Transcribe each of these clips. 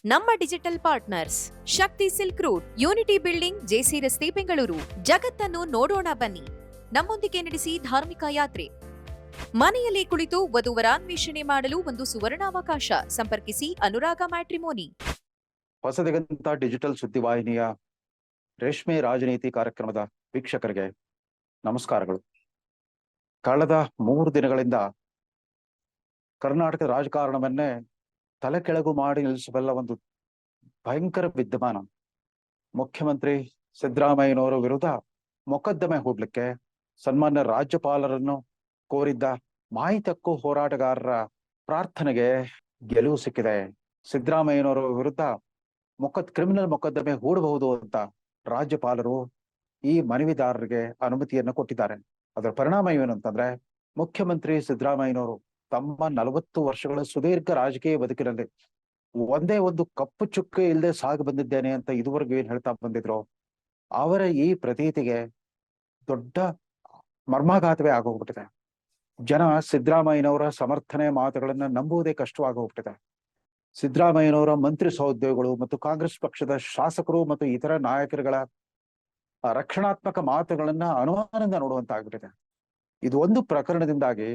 ನಮ್ಮ digital partners Shakti Silk Route, Unity Building, JC ರಸ್ತೆ, ಬೆಂಗಳೂರು. ಜಗತ್ತನ್ನು ನೋಡೋಣ ಬನ್ನಿ, ನಮ್ಮೊಂದಿಗೆ ನಡೆಸಿ ಧಾರ್ಮಿಕ ಯಾತ್ರೆ. ಮನೆಯಲ್ಲಿ ಕುಳಿತು ವಧುವರ ಅನ್ವೇಷಣೆ ಮಾಡಲು ಒಂದು ಸುವರ್ಣಾವಕಾಶ. ಸಂಪರ್ಕಿಸಿ ಅನುರಾಗ ಮ್ಯಾಟ್ರಿಮೋನಿ. ಹೊಸದಿಗಂತ ಡಿಜಿಟಲ್ ಸುದ್ದಿವಾಹಿನಿಯ ರೇಷ್ಮೆ ರಾಜನೀತಿ ಕಾರ್ಯಕ್ರಮದ ವೀಕ್ಷಕರಿಗೆ ನಮಸ್ಕಾರಗಳು. ಕಳೆದ 3 ದಿನಗಳಿಂದ ಕರ್ನಾಟಕದ ರಾಜಕಾರಣವನ್ನೇ ತಲೆ ಕೆಳಗು ಮಾಡಿ ನಿಲ್ಲಿಸಬಲ್ಲ ಒಂದು ಭಯಂಕರ ವಿದ್ಯಮಾನ. ಮುಖ್ಯಮಂತ್ರಿ ಸಿದ್ದರಾಮಯ್ಯನವರ ವಿರುದ್ಧ ಮೊಕದ್ದಮೆ ಹೂಡ್ಲಿಕ್ಕೆ ಸನ್ಮಾನ್ಯ ರಾಜ್ಯಪಾಲರನ್ನು ಕೋರಿದ್ದ ಮಾಹಿತಿ ಹಕ್ಕು ಹೋರಾಟಗಾರರ ಪ್ರಾರ್ಥನೆಗೆ ಗೆಲುವು ಸಿಕ್ಕಿದೆ. ಸಿದ್ದರಾಮಯ್ಯನವರ ವಿರುದ್ಧ ಕ್ರಿಮಿನಲ್ ಮೊಕದ್ದಮೆ ಹೂಡಬಹುದು ಅಂತ ರಾಜ್ಯಪಾಲರು ಈ ಮನವಿದಾರರಿಗೆ ಅನುಮತಿಯನ್ನು ಕೊಟ್ಟಿದ್ದಾರೆ. ಅದರ ಪರಿಣಾಮ ಏನು ಅಂತಂದ್ರೆ, ಮುಖ್ಯಮಂತ್ರಿ ಸಿದ್ದರಾಮಯ್ಯನವರು ತಮ್ಮ 40 ವರ್ಷಗಳ ಸುದೀರ್ಘ ರಾಜಕೀಯ ಬದುಕಿನಲ್ಲಿ ಒಂದೇ ಒಂದು ಕಪ್ಪು ಚುಕ್ಕೆ ಇಲ್ಲದೆ ಸಾಗಿ ಬಂದಿದ್ದೇನೆ ಅಂತ ಇದುವರೆಗೂ ಏನ್ ಹೇಳ್ತಾ ಬಂದಿದ್ರು, ಅವರ ಈ ಪ್ರತೀತಿಗೆ ದೊಡ್ಡ ಮರ್ಮಾಘಾತವೇ ಆಗೋಗ್ಬಿಟ್ಟಿದೆ. ಜನ ಸಿದ್ದರಾಮಯ್ಯನವರ ಸಮರ್ಥನೆ ಮಾತುಗಳನ್ನ ನಂಬುವುದೇ ಕಷ್ಟವಾಗೋಗ್ಬಿಟ್ಟಿದೆ. ಸಿದ್ದರಾಮಯ್ಯನವರ ಮಂತ್ರಿ ಸಹೋದ್ಯೋಗಿಗಳು ಮತ್ತು ಕಾಂಗ್ರೆಸ್ ಪಕ್ಷದ ಶಾಸಕರು ಮತ್ತು ಇತರ ನಾಯಕರುಗಳ ರಕ್ಷಣಾತ್ಮಕ ಮಾತುಗಳನ್ನ ಅನುಮಾನದಿಂದ ನೋಡುವಂತಾಗ್ಬಿಟ್ಟಿದೆ. ಇದು ಒಂದು ಪ್ರಕರಣದಿಂದಾಗಿ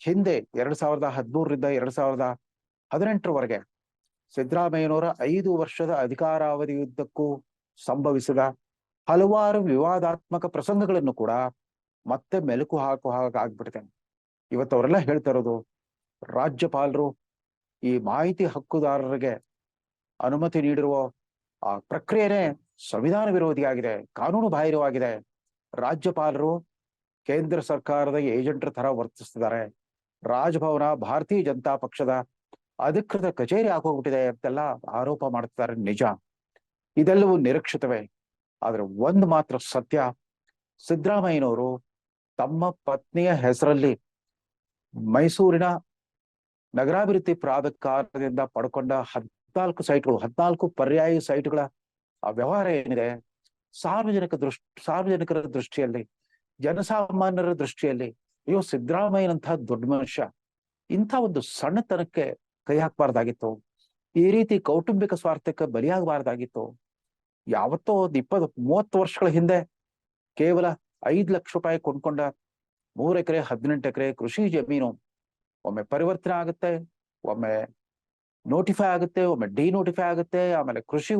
ಹಿಂದೆ 2013ರಿಂದ 2018ರವರೆಗೆ ಸಿದ್ದರಾಮಯ್ಯನವರ 5 ವರ್ಷದ ಅಧಿಕಾರಾವಧಿಯುದ್ದಕ್ಕೂ ಸಂಭವಿಸಿದ ಹಲವಾರು ವಿವಾದಾತ್ಮಕ ಪ್ರಸಂಗಗಳನ್ನು ಕೂಡ ಮತ್ತೆ ಮೆಲುಕು ಹಾಕುವ ಹಾಗಾಗ್ಬಿಟ್ಟಿದೆ. ಇವತ್ತು ಅವರೆಲ್ಲ ಹೇಳ್ತಾ ಇರೋದು, ರಾಜ್ಯಪಾಲರು ಈ ಮಾಹಿತಿ ಹಕ್ಕುದಾರರಿಗೆ ಅನುಮತಿ ನೀಡಿರುವ ಆ ಪ್ರಕ್ರಿಯೆನೇ ಸಂವಿಧಾನ ವಿರೋಧಿಯಾಗಿದೆ, ಕಾನೂನು ಬಾಹಿರವಾಗಿದೆ. ರಾಜ್ಯಪಾಲರು ಕೇಂದ್ರ ಸರ್ಕಾರದ ಏಜೆಂಟರ ತರ ವರ್ತಿಸ್ತಿದ್ದಾರೆ. ರಾಜಭವನ ಭಾರತೀಯ ಜನತಾ ಪಕ್ಷದ ಅಧಿಕೃತ ಕಚೇರಿ ಆಗೋಗ್ಬಿಟ್ಟಿದೆ ಅಂತೆಲ್ಲ ಆರೋಪ ಮಾಡ್ತಿದ್ದಾರೆ. ನಿಜ, ಇದೆಲ್ಲವೂ ನಿರೀಕ್ಷಿತವೇ. ಆದ್ರೆ ಒಂದು ಮಾತ್ರ ಸತ್ಯ, ಸಿದ್ದರಾಮಯ್ಯನವರು ತಮ್ಮ ಪತ್ನಿಯ ಹೆಸರಲ್ಲಿ ಮೈಸೂರಿನ ನಗರಾಭಿವೃದ್ಧಿ ಪ್ರಾಧಿಕಾರದಿಂದ ಪಡ್ಕೊಂಡ 14 ಸೈಟ್ಗಳು, 14 ಪರ್ಯಾಯ ಸೈಟ್ಗಳ ಆ ವ್ಯವಹಾರ ಏನಿದೆ, ಸಾರ್ವಜನಿಕರ ದೃಷ್ಟಿಯಲ್ಲಿ, ಜನಸಾಮಾನ್ಯರ ದೃಷ್ಟಿಯಲ್ಲಿ, ಅಯ್ಯೋ ಸಿದ್ದರಾಮಯ್ಯನಂತಹ ದೊಡ್ಡ ಮನುಷ್ಯ ಇಂಥ ಒಂದು ಸಣ್ಣತನಕ್ಕೆ ಕೈ ಹಾಕಬಾರ್ದಾಗಿತ್ತು. ಈ ರೀತಿ ಕೌಟುಂಬಿಕ ಸ್ವಾರ್ಥಕ್ಕೆ ಬಲಿಯಾಗಬಾರ್ದಾಗಿತ್ತು. ಯಾವತ್ತೋ ಒಂದು 20-30 ವರ್ಷಗಳ ಹಿಂದೆ ಕೇವಲ 5 ಲಕ್ಷ ರೂಪಾಯಿ ಕೊಂಡ್ಕೊಂಡ 3 ಎಕರೆ 18 ಎಕರೆ ಕೃಷಿ ಜಮೀನು ಒಮ್ಮೆ ಪರಿವರ್ತನೆ ಆಗುತ್ತೆ, ಒಮ್ಮೆ ನೋಟಿಫೈ ಆಗುತ್ತೆ, ಒಮ್ಮೆ ಡಿನೋಟಿಫೈ ಆಗುತ್ತೆ, ಆಮೇಲೆ ಕೃಷಿ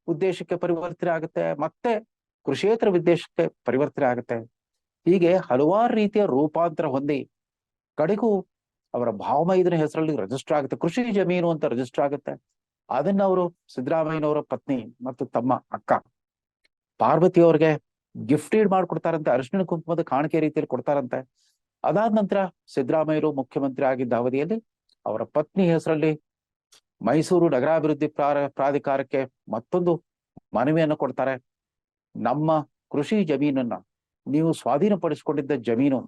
ಉದ್ದೇಶಕ್ಕೆ ಪರಿವರ್ತನೆ ಆಗುತ್ತೆ, ಮತ್ತೆ ಕೃಷಿಯೇತರ ಉದ್ದೇಶಕ್ಕೆ ಪರಿವರ್ತನೆ ಆಗುತ್ತೆ. ಹೀಗೆ ಹಲವಾರು ರೀತಿಯ ರೂಪಾಂತರ ಹೊಂದಿ ಕಡೆಗೂ ಅವರ ಭಾವಮೈದನ ಹೆಸರಲ್ಲಿ ರಿಜಿಸ್ಟರ್ ಆಗುತ್ತೆ, ಕೃಷಿ ಜಮೀನು ಅಂತ ರಿಜಿಸ್ಟರ್ ಆಗುತ್ತೆ. ಅದನ್ನ ಅವರು ಸಿದ್ದರಾಮಯ್ಯನವರ ಪತ್ನಿ ಮತ್ತು ತಮ್ಮ ಅಕ್ಕ ಪಾರ್ವತಿ ಅವ್ರಿಗೆ ಗಿಫ್ಟ್ ಈಡ್ ಮಾಡ್ಕೊಡ್ತಾರಂತೆ, ಅರಿಶಿಣ ಕುಂಕುಮದ ಕಾಣಿಕೆ ರೀತಿಯಲ್ಲಿ ಕೊಡ್ತಾರಂತೆ. ಅದಾದ ನಂತರ ಸಿದ್ದರಾಮಯ್ಯರು ಮುಖ್ಯಮಂತ್ರಿ ಆಗಿದ್ದ ಅವಧಿಯಲ್ಲಿ ಅವರ ಪತ್ನಿ ಹೆಸರಲ್ಲಿ ಮೈಸೂರು ನಗರಾಭಿವೃದ್ಧಿ ಪ್ರಾಧಿಕಾರಕ್ಕೆ ಮತ್ತೊಂದು ಮನವಿಯನ್ನು ಕೊಡ್ತಾರೆ. ನಮ್ಮ ಕೃಷಿ ಜಮೀನನ್ನ ನೀವು ಸ್ವಾಧೀನಪಡಿಸಿಕೊಂಡಿದ್ದ ಜಮೀನು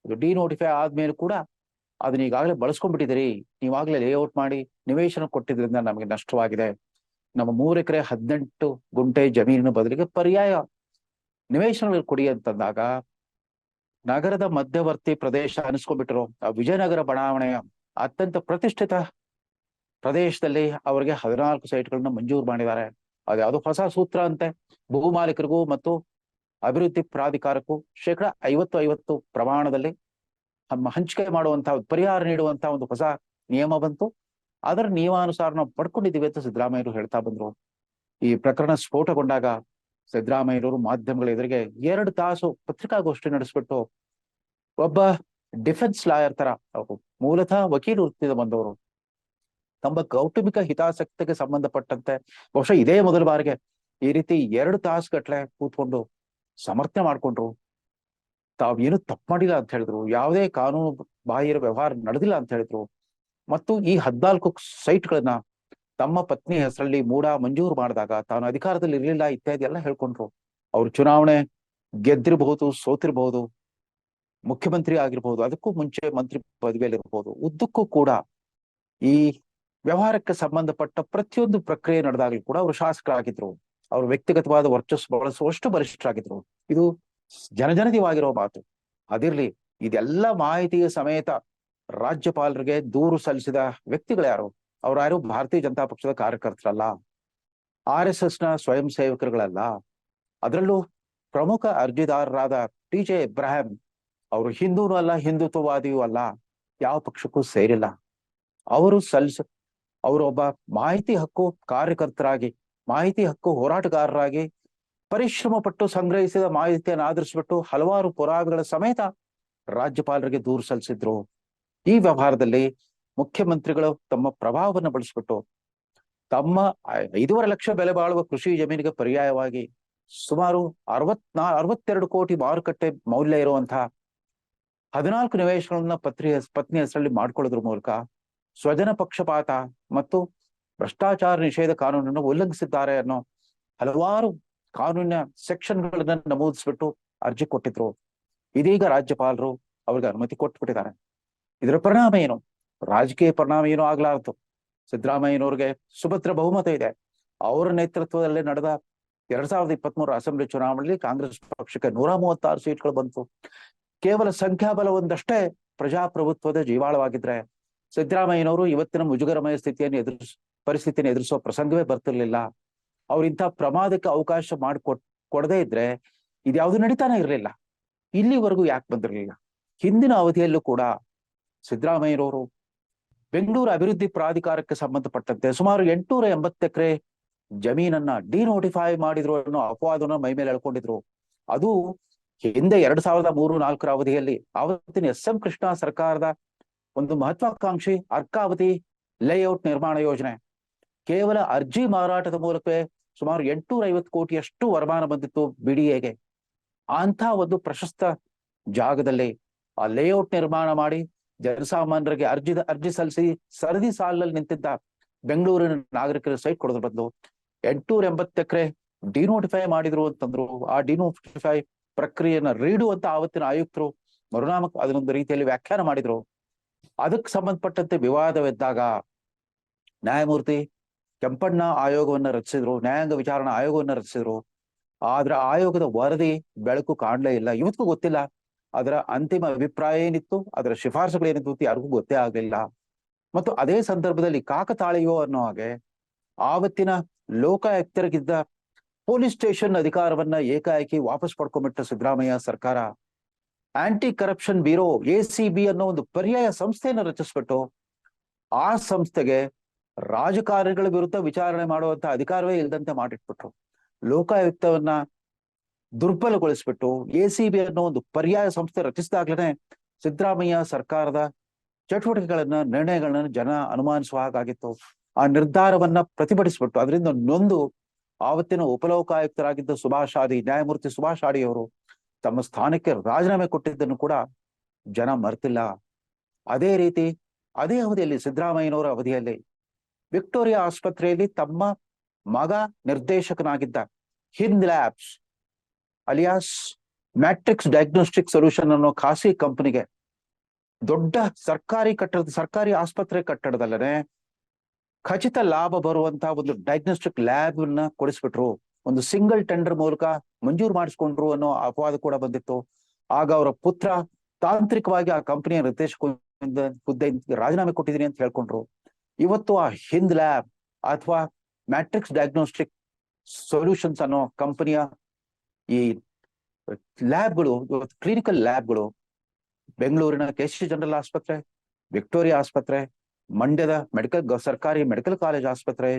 ಇದು ಡಿನೋಟಿಫೈ ಆದ್ಮೇಲೆ ಕೂಡ ಅದನ್ನ ಈಗಾಗಲೇ ಬಳಸ್ಕೊಂಡ್ಬಿಟ್ಟಿದ್ದೀರಿ, ನೀವಾಗಲೇ ಲೇಔಟ್ ಮಾಡಿ ನಿವೇಶನ ಕೊಟ್ಟಿದ್ರಿಂದ ನಮಗೆ ನಷ್ಟವಾಗಿದೆ. ನಮ್ಮ 3 ಎಕರೆ 18 ಗುಂಟೆ ಜಮೀನಿನ ಬದಲಿಗೆ ಪರ್ಯಾಯ ನಿವೇಶನಗಳು ಕೊಡಿ ಅಂತಂದಾಗ, ನಗರದ ಮಧ್ಯವರ್ತಿ ಪ್ರದೇಶ ಅನಿಸ್ಕೊಂಡ್ಬಿಟ್ರು ಆ ವಿಜಯನಗರ ಬಡಾವಣೆಯ ಅತ್ಯಂತ ಪ್ರತಿಷ್ಠಿತ ಪ್ರದೇಶದಲ್ಲಿ ಅವರಿಗೆ 14 ಸೈಟ್ಗಳನ್ನ ಮಂಜೂರು ಮಾಡಿದ್ದಾರೆ. ಅದ್ಯಾವುದೋ ಹೊಸ ಸೂತ್ರ ಅಂತೆ. ಭೂ ಮಾಲೀಕರಿಗೂ ಮತ್ತು ಅಭಿವೃದ್ಧಿ ಪ್ರಾಧಿಕಾರಕ್ಕೂ 50-50 ಪ್ರಮಾಣದಲ್ಲಿ ಹಂಚಿಕೆ ಮಾಡುವಂತಹ, ಪರಿಹಾರ ನೀಡುವಂತಹ ಒಂದು ಹೊಸ ನಿಯಮ ಬಂತು. ಅದರ ನಿಯಮಾನುಸಾರ ನಾವು ಪಡ್ಕೊಂಡಿದ್ದೀವಿ ಅಂತ ಸಿದ್ದರಾಮಯ್ಯರು ಹೇಳ್ತಾ ಬಂದ್ರು. ಈ ಪ್ರಕರಣ ಸ್ಫೋಟಗೊಂಡಾಗ ಸಿದ್ದರಾಮಯ್ಯರವರು ಮಾಧ್ಯಮಗಳ ಎದುರಿಗೆ 2 ತಾಸು ಪತ್ರಿಕಾಗೋಷ್ಠಿ ನಡೆಸ್ಬಿಟ್ಟು, ಒಬ್ಬ ಡಿಫೆನ್ಸ್ ಲಾಯರ್ ತರ, ಅವರು ಮೂಲತಃ ವಕೀಲ ವೃತ್ತಿಯಿಂದ ಬಂದವರು, ತಮ್ಮ ಕೌಟುಂಬಿಕ ಹಿತಾಸಕ್ತಿಗೆ ಸಂಬಂಧಪಟ್ಟಂತೆ ಬಹುಶಃ ಇದೇ ಮೊದಲ ಬಾರಿಗೆ ಈ ರೀತಿ 2 ತಾಸು ಗಟ್ಲೆ ಕೂತ್ಕೊಂಡು ಸಮರ್ಥನೆ ಮಾಡ್ಕೊಂಡ್ರು. ತಾವೇನು ತಪ್ಪು ಮಾಡಿಲ್ಲ ಅಂತ ಹೇಳಿದ್ರು, ಯಾವುದೇ ಕಾನೂನು ಬಾಹಿರ ವ್ಯವಹಾರ ನಡೆದಿಲ್ಲ ಅಂತ ಹೇಳಿದ್ರು. ಮತ್ತು ಈ 14 ಸೈಟ್ಗಳನ್ನ ತಮ್ಮ ಪತ್ನಿ ಹೆಸರಲ್ಲಿ ಮಂಜೂರು ಮಾಡಿದಾಗ ತಾನು ಅಧಿಕಾರದಲ್ಲಿ ಇರ್ಲಿಲ್ಲ ಇತ್ಯಾದಿ ಎಲ್ಲ ಹೇಳ್ಕೊಂಡ್ರು. ಅವ್ರು ಚುನಾವಣೆ ಗೆದ್ದಿರಬಹುದು, ಸೋತಿರ್ಬಹುದು, ಮುಖ್ಯಮಂತ್ರಿ ಆಗಿರ್ಬಹುದು, ಅದಕ್ಕೂ ಮುಂಚೆ ಮಂತ್ರಿ ಪದವಿಯಲ್ಲಿ ಇರಬಹುದು, ಉದ್ದಕ್ಕೂ ಕೂಡ ಈ ವ್ಯವಹಾರಕ್ಕೆ ಸಂಬಂಧಪಟ್ಟ ಪ್ರತಿಯೊಂದು ಪ್ರಕ್ರಿಯೆ ನಡೆದಾಗ್ಲೂ ಕೂಡ ಅವರು ಶಾಸಕರಾಗಿದ್ರು. ಅವರು ವ್ಯಕ್ತಿಗತವಾದ ವರ್ಚಸ್ಸು ಬಳಸುವಷ್ಟು ಬಲಿಷ್ಠರಾಗಿದ್ರು. ಇದು ಜನಜನಿತವಾಗಿರೋ ಮಾತು. ಅದಿರ್ಲಿ, ಇದೆಲ್ಲ ಮಾಹಿತಿಯ ಸಮೇತ ರಾಜ್ಯಪಾಲರಿಗೆ ದೂರು ಸಲ್ಲಿಸಿದ ವ್ಯಕ್ತಿಗಳು ಯಾರು? ಅವ್ರು ಯಾರು ಭಾರತೀಯ ಜನತಾ ಪಕ್ಷದ ಕಾರ್ಯಕರ್ತರಲ್ಲ, RSS ನ ಸ್ವಯಂ ಸೇವಕರುಗಳಲ್ಲ. ಅದರಲ್ಲೂ ಪ್ರಮುಖ ಅರ್ಜಿದಾರರಾದ TJ ಇಬ್ರಾಹಿಂ ಅವರು ಹಿಂದೂನೂ ಅಲ್ಲ, ಹಿಂದುತ್ವವಾದಿಯೂ ಅಲ್ಲ, ಯಾವ ಪಕ್ಷಕ್ಕೂ ಸೇರಿಲ್ಲ. ಅವರೊಬ್ಬ ಮಾಹಿತಿ ಹಕ್ಕು ಕಾರ್ಯಕರ್ತರಾಗಿ, ಮಾಹಿತಿ ಹಕ್ಕು ಹೋರಾಟಗಾರರಾಗಿ ಪರಿಶ್ರಮ ಪಟ್ಟು ಸಂಗ್ರಹಿಸಿದ ಮಾಹಿತಿಯನ್ನು ಆಧರಿಸಿಬಿಟ್ಟು ಹಲವಾರು ಪುರಾವೆಗಳ ಸಮೇತ ರಾಜ್ಯಪಾಲರಿಗೆ ದೂರು ಸಲ್ಲಿಸಿದ್ರು. ಈ ವ್ಯವಹಾರದಲ್ಲಿ ಮುಖ್ಯಮಂತ್ರಿಗಳು ತಮ್ಮ ಪ್ರಭಾವವನ್ನು ಬಳಸಿಬಿಟ್ಟು ತಮ್ಮ 5.5 ಲಕ್ಷ ಬೆಲೆ ಬಾಳುವ ಕೃಷಿ ಜಮೀನಿಗೆ ಪರ್ಯಾಯವಾಗಿ ಸುಮಾರು 62 ಕೋಟಿ ಮಾರುಕಟ್ಟೆ ಮೌಲ್ಯ ಇರುವಂತಹ 14 ನಿವೇಶನಗಳನ್ನ ಪತ್ನಿ ಹೆಸರಲ್ಲಿ ಮಾಡ್ಕೊಳ್ಳೋದ್ರ ಮೂಲಕ ಸ್ವಜನ ಪಕ್ಷಪಾತ ಮತ್ತು ಭ್ರಷ್ಟಾಚಾರ ನಿಷೇಧ ಕಾನೂನನ್ನು ಉಲ್ಲಂಘಿಸಿದ್ದಾರೆ ಅನ್ನೋ ಹಲವಾರು ಕಾನೂನಿನ ಸೆಕ್ಷನ್ಗಳನ್ನ ನಮೂದಿಸ್ಬಿಟ್ಟು ಅರ್ಜಿ ಕೊಟ್ಟಿದ್ರು. ಇದೀಗ ರಾಜ್ಯಪಾಲರು ಅವ್ರಿಗೆ ಅನುಮತಿ ಕೊಟ್ಬಿಟ್ಟಿದ್ದಾರೆ. ಇದರ ಪರಿಣಾಮ ಏನು? ರಾಜಕೀಯ ಪರಿಣಾಮ ಏನೂ ಆಗ್ಲಾರ್ದು. ಸಿದ್ದರಾಮಯ್ಯನವ್ರಿಗೆ ಸುಭದ್ರ ಬಹುಮತ ಇದೆ. ಅವರ ನೇತೃತ್ವದಲ್ಲಿ ನಡೆದ 2023 ಅಸೆಂಬ್ಲಿ ಚುನಾವಣೆಯಲ್ಲಿ ಕಾಂಗ್ರೆಸ್ ಪಕ್ಷಕ್ಕೆ 136 ಸೀಟ್ಗಳು ಬಂತು. ಕೇವಲ ಸಂಖ್ಯಾಬಲ ಒಂದಷ್ಟೇ ಪ್ರಜಾಪ್ರಭುತ್ವದ ಜೀವಾಳವಾಗಿದ್ರೆ ಸಿದ್ದರಾಮಯ್ಯನವರು ಇವತ್ತಿನ ಮುಜುಗರಮಯ ಪರಿಸ್ಥಿತಿಯನ್ನು ಎದುರಿಸೋ ಪ್ರಸಂಗವೇ ಬರ್ತಿರ್ಲಿಲ್ಲ. ಅವ್ರು ಇಂಥ ಪ್ರಮಾದಕ್ಕೆ ಅವಕಾಶ ಕೊಡದೇ ಇದ್ರೆ ಇದ್ಯಾವುದು ನಡೀತಾನೆ ಇರಲಿಲ್ಲ. ಇಲ್ಲಿವರೆಗೂ ಯಾಕೆ ಬಂದಿರಲಿಲ್ಲ? ಹಿಂದಿನ ಅವಧಿಯಲ್ಲೂ ಕೂಡ ಸಿದ್ದರಾಮಯ್ಯನವರು ಬೆಂಗಳೂರು ಅಭಿವೃದ್ಧಿ ಪ್ರಾಧಿಕಾರಕ್ಕೆ ಸಂಬಂಧಪಟ್ಟಂತೆ ಸುಮಾರು 880 ಎಕರೆ ಜಮೀನನ್ನ ಡಿನೋಟಿಫೈ ಮಾಡಿದ್ರು ಅನ್ನೋ ಅಪವಾದನ ಮೈ ಮೇಲೆ ಎಳ್ಕೊಂಡಿದ್ರು. ಅದು ಹಿಂದೆ 2003-4 ಅವಧಿಯಲ್ಲಿ ಆವತ್ತಿನ SM ಕೃಷ್ಣ ಸರ್ಕಾರದ ಒಂದು ಮಹತ್ವಾಕಾಂಕ್ಷಿ ಅರ್ಕಾವತಿ ಲೇಔಟ್ ನಿರ್ಮಾಣ ಯೋಜನೆ. ಕೇವಲ ಅರ್ಜಿ ಮಾರಾಟದ ಮೂಲಕವೇ ಸುಮಾರು 850 ಕೋಟಿಯಷ್ಟು ವರಮಾನ ಬಂದಿತ್ತು BDAಗೆ. ಅಂತ ಒಂದು ಪ್ರಶಸ್ತ ಜಾಗದಲ್ಲಿ ಆ ಲೇಔಟ್ ನಿರ್ಮಾಣ ಮಾಡಿ ಜನಸಾಮಾನ್ಯರಿಗೆ ಅರ್ಜಿ ಸಲ್ಲಿಸಿ ಸರದಿ ಸಾಲಿನಲ್ಲಿ ನಿಂತಿದ್ದ ಬೆಂಗಳೂರಿನ ನಾಗರಿಕರ ಸೈಟ್ ಕೊಡೋದ್ರ ಬದಲು 880 ಎಕರೆ ಡಿನೋಟಿಫೈ ಮಾಡಿದ್ರು ಅಂತಂದ್ರು. ಆ ಡಿನೋಟಿಫೈ ಪ್ರಕ್ರಿಯೆಯನ್ನ ರೀಡು ಅಂತ ಆವತ್ತಿನ ಆಯುಕ್ತರು ಅದನ್ನೊಂದು ರೀತಿಯಲ್ಲಿ ವ್ಯಾಖ್ಯಾನ ಮಾಡಿದ್ರು. ಅದಕ್ಕೆ ಸಂಬಂಧಪಟ್ಟಂತೆ ವಿವಾದವಿದ್ದಾಗ ನ್ಯಾಯಮೂರ್ತಿ ಕೆಂಪಣ್ಣ ಆಯೋಗವನ್ನ ರಚಿಸಿದ್ರು, ನ್ಯಾಯಾಂಗ ವಿಚಾರಣಾ ಆಯೋಗವನ್ನ ರಚಿಸಿದ್ರು. ಆದ್ರೆ ಆಯೋಗದ ವರದಿ ಬೆಳಕು ಕಾಣಲೇ ಇಲ್ಲ. ಇವತ್ತಿಗೂ ಗೊತ್ತಿಲ್ಲ ಅದರ ಅಂತಿಮ ಅಭಿಪ್ರಾಯ ಏನಿತ್ತು, ಅದರ ಶಿಫಾರಸುಗಳೇನಿತ್ತು ಯಾರಿಗೂ ಗೊತ್ತೇ ಆಗ್ಲಿಲ್ಲ. ಮತ್ತು ಅದೇ ಸಂದರ್ಭದಲ್ಲಿ ಕಾಕತಾಳೀಯೋ ಅನ್ನೋ ಹಾಗೆ ಆವತ್ತಿನ ಲೋಕಾಯುಕ್ತರಿಗಿದ್ದ ಪೊಲೀಸ್ ಸ್ಟೇಷನ್ ಅಧಿಕಾರವನ್ನ ಏಕಾಏಕಿ ವಾಪಸ್ ಪಡ್ಕೊಂಡ್ಬಿಟ್ಟ ಸಿದ್ದರಾಮಯ್ಯ ಸರ್ಕಾರ ಆಂಟಿ ಕರಪ್ಷನ್ ಬ್ಯೂರೋ ACB ಅನ್ನೋ ಒಂದು ಪರ್ಯಾಯ ಸಂಸ್ಥೆಯನ್ನು ರಚಿಸ್ಬಿಟ್ಟು ಆ ಸಂಸ್ಥೆಗೆ ರಾಜಕಾರಣಿಗಳ ವಿರುದ್ಧ ವಿಚಾರಣೆ ಮಾಡುವಂತ ಅಧಿಕಾರವೇ ಇಲ್ಲದಂತೆ ಮಾಡಿಟ್ಬಿಟ್ರು. ಲೋಕಾಯುಕ್ತವನ್ನ ದುರ್ಬಲಗೊಳಿಸ್ಬಿಟ್ಟು ACB ಅನ್ನೋ ಒಂದು ಪರ್ಯಾಯ ಸಂಸ್ಥೆ ರಚಿಸಿದಾಗ್ಲೇ ಸಿದ್ದರಾಮಯ್ಯ ಸರ್ಕಾರದ ಚಟುವಟಿಕೆಗಳನ್ನ ನಿರ್ಣಯಗಳನ್ನ ಜನ ಅನುಮಾನಿಸುವ ಹಾಗಾಗಿತ್ತು. ಆ ನಿರ್ಧಾರವನ್ನ ಪ್ರತಿಭಟಿಸ್ಬಿಟ್ಟು ಅದರಿಂದ ನೊಂದು ಆವತ್ತಿನ ಉಪಲೋಕಾಯುಕ್ತರಾಗಿದ್ದ ನ್ಯಾಯಮೂರ್ತಿ ಸುಭಾಷ್ ಆಡಿ ಅವರು ತಮ್ಮ ಸ್ಥಾನಕ್ಕೆ ರಾಜೀನಾಮೆ ಕೊಟ್ಟಿದ್ದನ್ನು ಕೂಡ ಜನ ಮರ್ತಿಲ್ಲ. ಅದೇ ರೀತಿ ಅದೇ ಅವಧಿಯಲ್ಲಿ ಸಿದ್ದರಾಮಯ್ಯನವರ ಅವಧಿಯಲ್ಲಿ ವಿಕ್ಟೋರಿಯಾ ಆಸ್ಪತ್ರೆಯಲ್ಲಿ ತಮ್ಮ ಮಗ ನಿರ್ದೇಶಕನಾಗಿದ್ದ Hind Labs alias Matrix Diagnostic Solution ಅನ್ನೋ ಖಾಸಗಿ ಕಂಪನಿಗೆ ದೊಡ್ಡ ಸರ್ಕಾರಿ ಆಸ್ಪತ್ರೆ ಕಟ್ಟಡದಲ್ಲೇ ಖಚಿತ ಲಾಭ ಬರುವಂತಹ ಒಂದು ಡಯಾಗ್ನೋಸ್ಟಿಕ್ ಲ್ಯಾಬ್ ಅನ್ನ ಕೊಡಿಸ್ಬಿಟ್ರು. ಒಂದು ಸಿಂಗಲ್ ಟೆಂಡರ್ ಮೂಲಕ ಮಂಜೂರು ಮಾಡಿಸ್ಕೊಂಡ್ರು ಅನ್ನೋ ಅಪವಾದ ಕೂಡ ಬಂದಿತ್ತು. ಆಗ ಅವರ ಪುತ್ರ ತಾಂತ್ರಿಕವಾಗಿ ಆ ಕಂಪನಿಯ ನಿರ್ದೇಶಕ ಹುದ್ದೆ ರಾಜೀನಾಮೆ ಕೊಟ್ಟಿದ್ದೀನಿ ಅಂತ ಹೇಳ್ಕೊಂಡ್ರು. ಇವತ್ತು ಆ ಹಿಂದ್ ಲ್ಯಾಬ್ ಅಥವಾ ಮ್ಯಾಟ್ರಿಕ್ಸ್ ಡಯಾಗ್ನೋಸ್ಟಿಕ್ ಸೊಲ್ಯೂಷನ್ಸ್ ಅನ್ನೋ ಕಂಪನಿಯ ಈ ಲ್ಯಾಬ್ಗಳು, ಕ್ಲಿನಿಕಲ್ ಲ್ಯಾಬ್ಗಳು ಬೆಂಗಳೂರಿನ KC ಜನರಲ್ ಆಸ್ಪತ್ರೆ, ವಿಕ್ಟೋರಿಯಾ ಆಸ್ಪತ್ರೆ, ಮಂಡ್ಯದ ಸರ್ಕಾರಿ ಮೆಡಿಕಲ್ ಕಾಲೇಜ್ ಆಸ್ಪತ್ರೆ,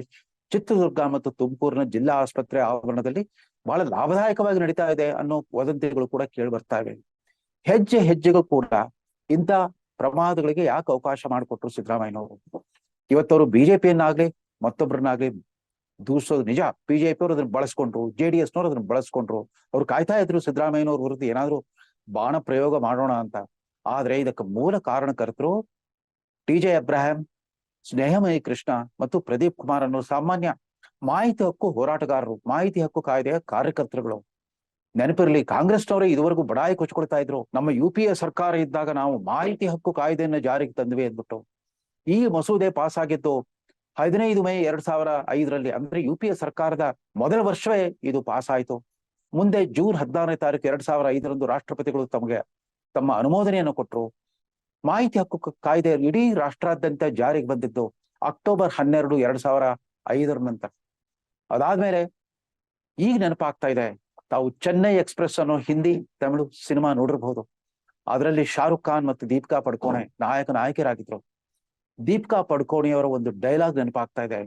ಚಿತ್ರದುರ್ಗ ಮತ್ತು ತುಮಕೂರಿನ ಜಿಲ್ಲಾ ಆಸ್ಪತ್ರೆ ಆವರಣದಲ್ಲಿ ಬಹಳ ಲಾಭದಾಯಕವಾಗಿ ನಡೀತಾ ಇದೆ ಅನ್ನೋ ವದಂತಿಗಳು ಕೂಡ ಕೇಳಿ ಬರ್ತಾ ಇವೆ. ಹೆಜ್ಜೆ ಹೆಜ್ಜೆಗೂ ಕೂಡ ಇಂಥ ಪ್ರಮಾದಗಳಿಗೆ ಯಾಕೆ ಅವಕಾಶ ಮಾಡಿಕೊಟ್ರು ಸಿದ್ದರಾಮಯ್ಯನವರು? ಇವತ್ತವರು BJPಯನ್ನಾಗ್ಲಿ ಮತ್ತೊಬ್ಬರನ್ನಾಗ್ಲಿ ದೂಷಿಸೋದು ನಿಜ. BJP ಅವರು ಅದನ್ನ ಬಳಸ್ಕೊಂಡ್ರು, JDS ನವರು ಅದನ್ನ ಬಳಸ್ಕೊಂಡ್ರು. ಅವ್ರು ಕಾಯ್ತಾ ಇದ್ರು ಸಿದ್ದರಾಮಯ್ಯನವ್ರ ವಿರುದ್ಧ ಏನಾದ್ರು ಬಾಣ ಪ್ರಯೋಗ ಮಾಡೋಣ ಅಂತ. ಆದ್ರೆ ಇದಕ್ಕೆ ಮೂಲ ಕಾರಣಕರ್ತರು TJ ಇಬ್ರಾಹಿಂ, ಸ್ನೇಹಮಯಿ ಕೃಷ್ಣ ಮತ್ತು ಪ್ರದೀಪ್ ಕುಮಾರ್ ಅನ್ನೋ ಸಾಮಾನ್ಯ ಮಾಹಿತಿ ಹಕ್ಕು ಹೋರಾಟಗಾರರು, ಮಾಹಿತಿ ಹಕ್ಕು ಕಾಯ್ದೆಯ ಕಾರ್ಯಕರ್ತರುಗಳು. ನೆನಪಿರಲಿ, ಕಾಂಗ್ರೆಸ್ನವರೇ ಇದುವರೆಗೂ ಬಡಾಯಿ ಕೊಚ್ಕೊಳ್ತಾ ಇದ್ರು. ನಮ್ಮ UPA ಸರ್ಕಾರ ಇದ್ದಾಗ ನಾವು ಮಾಹಿತಿ ಹಕ್ಕು ಕಾಯ್ದೆಯನ್ನ ಜಾರಿಗೆ ತಂದ್ವಿ ಅಂದ್ಬಿಟ್ಟು. ಈ ಮಸೂದೆ ಪಾಸ್ ಆಗಿದ್ದು 15 ಮೇ 2005ರಲ್ಲಿ, ಅಂದ್ರೆ UPA ಸರ್ಕಾರದ ಮೊದಲ ವರ್ಷವೇ ಇದು ಪಾಸ್ ಆಯ್ತು. ಮುಂದೆ ಜೂನ್ 14ನೇ ತಾರೀಕು 2005ರಂದು ರಾಷ್ಟ್ರಪತಿಗಳು ತಮ್ಮ ಅನುಮೋದನೆಯನ್ನು ಕೊಟ್ಟರು. ಮಾಹಿತಿ ಹಕ್ಕು ಕಾಯ್ದೆ ಇಡೀ ರಾಷ್ಟ್ರಾದ್ಯಂತ ಜಾರಿಗೆ ಬಂದಿದ್ದು ಅಕ್ಟೋಬರ್ 12, 2005 ನಂತರ. ಅದಾದ್ಮೇಲೆ ಈಗ ನೆನಪಾಗ್ತಾ ಇದೆ, ತಾವು ಚೆನ್ನೈ ಎಕ್ಸ್‌ಪ್ರೆಸ್ ಅನ್ನೋ ಹಿಂದಿ ತಮಿಳು ಸಿನಿಮಾ ನೋಡಿರ್ಬಹುದು. ಅದರಲ್ಲಿ ಶಾರುಖ್ ಖಾನ್ ಮತ್ತು ದೀಪಿಕಾ ಪಡುಕೋಣೆ ನಾಯಕರಾಗಿದ್ರು. ದೀಪಿಕಾ ಪಡುಕೋಣೆಯವರ ಒಂದು ಡೈಲಾಗ್ ನೆನಪಾಗ್ತಾ ಇದೆ,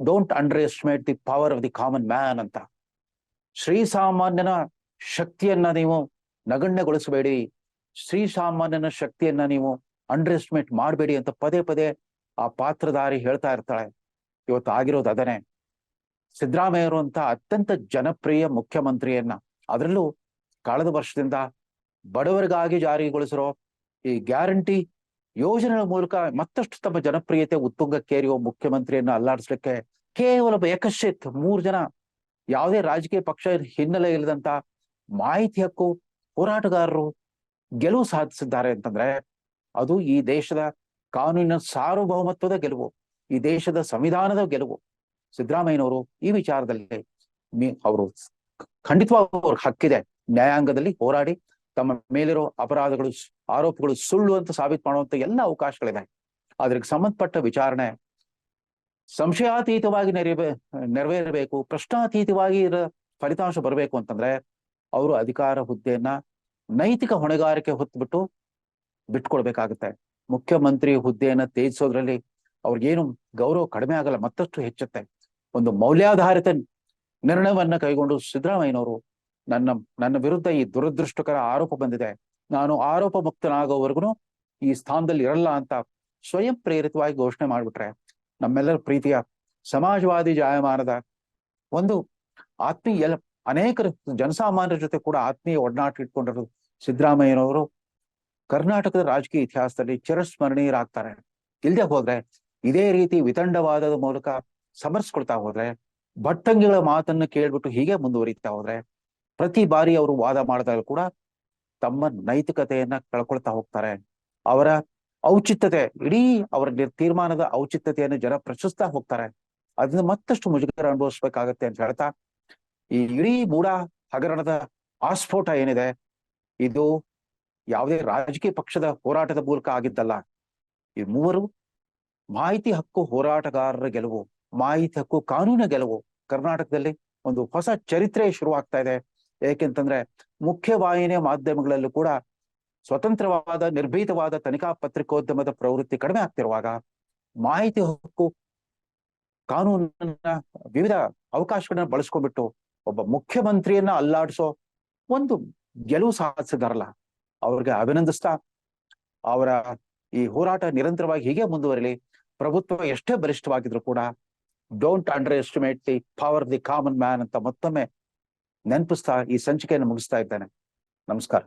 don't under estimate the power of the common man ಅಂತ. ಶ್ರೀಸಾಮಾನ್ಯನ ಶಕ್ತಿಯನ್ನ ನೀವು ನಗಣ್ಯಗೊಳಿಸಬೇಡಿ, ಶ್ರೀಸಾಮಾನ್ಯನ ಶಕ್ತಿಯನ್ನ ನೀವು ಅಂಡರ್ ಎಸ್ಟಿಮೇಟ್ ಮಾಡಬೇಡಿ ಅಂತ ಪದೇ ಪದೇ ಆ ಪಾತ್ರಧಾರಿ ಹೇಳ್ತಾ ಇರ್ತಾಳೆ. ಇವತ್ತು ಆಗಿರೋದು ಅದನ್ನೇ. ಸಿದ್ದರಾಮಯ್ಯರು ಅಂತ ಅತ್ಯಂತ ಜನಪ್ರಿಯ ಮುಖ್ಯಮಂತ್ರಿಯನ್ನ, ಅದರಲ್ಲೂ ಕಳೆದ ವರ್ಷದಿಂದ ಬಡವರಿಗಾಗಿ ಜಾರಿಗೊಳಿಸಿರೋ ಈ ಗ್ಯಾರಂಟಿ ಯೋಜನೆಗಳ ಮೂಲಕ ಮತ್ತಷ್ಟು ತಮ್ಮ ಜನಪ್ರಿಯತೆ ಉತ್ತುಂಗಕ್ಕೇರಿಯುವ ಮುಖ್ಯಮಂತ್ರಿಯನ್ನ ಅಲ್ಲಾಡಿಸ್ಲಿಕ್ಕೆ ಕೇವಲ ಏಕಶ್ಚಿತ್ 3 ಜನ, ಯಾವುದೇ ರಾಜಕೀಯ ಪಕ್ಷ ಹಿನ್ನೆಲೆ ಇಲ್ಲದಂತ ಮಾಹಿತಿ ಹಕ್ಕು ಹೋರಾಟಗಾರರು ಗೆಲುವು ಸಾಧಿಸಿದ್ದಾರೆ ಅಂತಂದ್ರೆ ಅದು ಈ ದೇಶದ ಕಾನೂನಿನ ಸಾರ್ವಭೌಮತ್ವದ ಗೆಲುವು, ಈ ದೇಶದ ಸಂವಿಧಾನದ ಗೆಲುವು. ಸಿದ್ದರಾಮಯ್ಯನವರು ಈ ವಿಚಾರದಲ್ಲಿ ಅವರು ಖಂಡಿತವಾಗೂ ಅವ್ರ ಹಕ್ಕಿದೆ, ನ್ಯಾಯಾಂಗದಲ್ಲಿ ಹೋರಾಡಿ ತಮ್ಮ ಮೇಲಿರೋ ಅಪರಾಧಗಳು, ಆರೋಪಗಳು ಸುಳ್ಳು ಅಂತ ಸಾಬೀತು ಮಾಡುವಂತ ಎಲ್ಲ ಅವಕಾಶಗಳಿದೆ. ಅದ್ರಿಗೆ ಸಂಬಂಧಪಟ್ಟ ವಿಚಾರಣೆ ಸಂಶಯಾತೀತವಾಗಿ ನೆರವೇರಬೇಕು, ಪ್ರಶ್ನಾತೀತವಾಗಿ ಫಲಿತಾಂಶ ಬರಬೇಕು ಅಂತಂದ್ರೆ ಅವರು ಅಧಿಕಾರ ಹುದ್ದೆಯನ್ನ ನೈತಿಕ ಹೊಣೆಗಾರಿಕೆ ಹೊತ್ತು ಬಿಟ್ಕೊಡ್ಬೇಕಾಗುತ್ತೆ. ಮುಖ್ಯಮಂತ್ರಿ ಹುದ್ದೆಯನ್ನ ತ್ಯಜಿಸೋದ್ರಲ್ಲಿ ಅವ್ರಿಗೇನು ಗೌರವ ಕಡಿಮೆ ಆಗಲ್ಲ, ಮತ್ತಷ್ಟು ಹೆಚ್ಚುತ್ತೆ. ಒಂದು ಮೌಲ್ಯಾಧಾರಿತ ನಿರ್ಣಯವನ್ನ ಕೈಗೊಂಡು ಸಿದ್ದರಾಮಯ್ಯನವರು ನನ್ನ ವಿರುದ್ಧ ಈ ದುರದೃಷ್ಟಕರ ಆರೋಪ ಬಂದಿದೆ, ನಾನು ಆರೋಪ ಮುಕ್ತನಾಗೋವರೆಗೂ ಈ ಸ್ಥಾನದಲ್ಲಿ ಇರಲ್ಲ ಅಂತ ಸ್ವಯಂ ಪ್ರೇರಿತವಾಗಿ ಘೋಷಣೆ ಮಾಡ್ಬಿಟ್ರೆ ನಮ್ಮೆಲ್ಲರ ಪ್ರೀತಿಯ ಸಮಾಜವಾದಿ ಜಾಯಮಾನದ ಒಂದು ಆತ್ಮೀಯ ಅನೇಕರು ಜನಸಾಮಾನ್ಯರ ಜೊತೆ ಕೂಡ ಆತ್ಮೀಯ ಒಡನಾಟ ಇಟ್ಕೊಂಡಿರೋದು ಸಿದ್ದರಾಮಯ್ಯನವರು ಕರ್ನಾಟಕದ ರಾಜಕೀಯ ಇತಿಹಾಸದಲ್ಲಿ ಚಿರಸ್ಮರಣೀಯರಾಗ್ತಾರೆ. ಇಲ್ಲದೆ ಹೋದ್ರೆ ಇದೇ ರೀತಿ ವಿತಂಡವಾದದ ಮೂಲಕ ಸಮರ್ಸ್ಕೊಳ್ತಾ ಹೋದ್ರೆ, ಭಟ್ಟಂಗಿಗಳ ಮಾತನ್ನು ಕೇಳ್ಬಿಟ್ಟು ಹೀಗೆ ಮುಂದುವರಿತಾ ಹೋದ್ರೆ ಪ್ರತಿ ಬಾರಿ ಅವರು ವಾದ ಮಾಡಿದಾಗ ಕೂಡ ತಮ್ಮ ನೈತಿಕತೆಯನ್ನ ಕಳ್ಕೊಳ್ತಾ ಹೋಗ್ತಾರೆ. ಅವರ ಔಚಿತ್ಯತೆ, ಇಡೀ ಅವರ ತೀರ್ಮಾನದ ಔಚಿತ್ಯತೆಯನ್ನು ಜನ ಪ್ರಶ್ನಿಸ್ತಾ ಹೋಗ್ತಾರೆ. ಅದನ್ನ ಮತ್ತಷ್ಟು ಮುಜುಗರ ಅನುಭವಿಸ್ಬೇಕಾಗತ್ತೆ ಅಂತ ಹೇಳ್ತಾ, ಈ ಇಡೀ ಮೂಡ ಹಗರಣದ ಆಸ್ಫೋಟ ಏನಿದೆ ಇದು ಯಾವುದೇ ರಾಜಕೀಯ ಪಕ್ಷದ ಹೋರಾಟದ ಮೂಲಕ ಆಗಿದ್ದಲ್ಲ. ಈ ಮೂವರು ಮಾಹಿತಿ ಹಕ್ಕು ಹೋರಾಟಗಾರರ ಗೆಲುವು, ಮಾಹಿತಿ ಹಕ್ಕು ಕಾನೂನಿನ ಗೆಲುವು. ಕರ್ನಾಟಕದಲ್ಲಿ ಒಂದು ಹೊಸ ಚರಿತ್ರೆ ಶುರುವಾಗ್ತಾ ಇದೆ. ಏಕೆಂತಂದ್ರೆ ಮುಖ್ಯವಾಹಿನಿಯ ಮಾಧ್ಯಮಗಳಲ್ಲೂ ಕೂಡ ಸ್ವತಂತ್ರವಾದ ನಿರ್ಭೀತವಾದ ತನಿಖಾ ಪತ್ರಿಕೋದ್ಯಮದ ಪ್ರವೃತ್ತಿ ಕಡಿಮೆ ಆಗ್ತಿರುವಾಗ ಮಾಹಿತಿ ಹಕ್ಕು ಕಾನೂನನ್ನ ವಿವಿಧ ಅವಕಾಶಗಳನ್ನ ಬಳಸ್ಕೊಂಡ್ಬಿಟ್ಟು ಒಬ್ಬ ಮುಖ್ಯಮಂತ್ರಿಯನ್ನ ಅಲ್ಲಾಡಿಸೋ ಒಂದು ಗೆಲುವು ಸಾಧಿಸಿದಾರಲ್ಲ, ಅವ್ರಿಗೆ ಅಭಿನಂದಿಸ್ತಾ ಅವರ ಈ ಹೋರಾಟ ನಿರಂತರವಾಗಿ ಹೀಗೆ ಮುಂದುವರಿಲಿ. ಪ್ರಭುತ್ವ ಎಷ್ಟೇ ಬಲಿಷ್ಠವಾಗಿದ್ರು ಕೂಡ don't under estimate the power the common man ಅಂತ ಮತ್ತೊಮ್ಮೆ ನೆನಪಿಸ್ತಾ ಈ ಸಂಚಿಕೆಯನ್ನು ಮುಗಿಸ್ತಾ ಇದ್ದೇನೆ. ನಮಸ್ಕಾರ.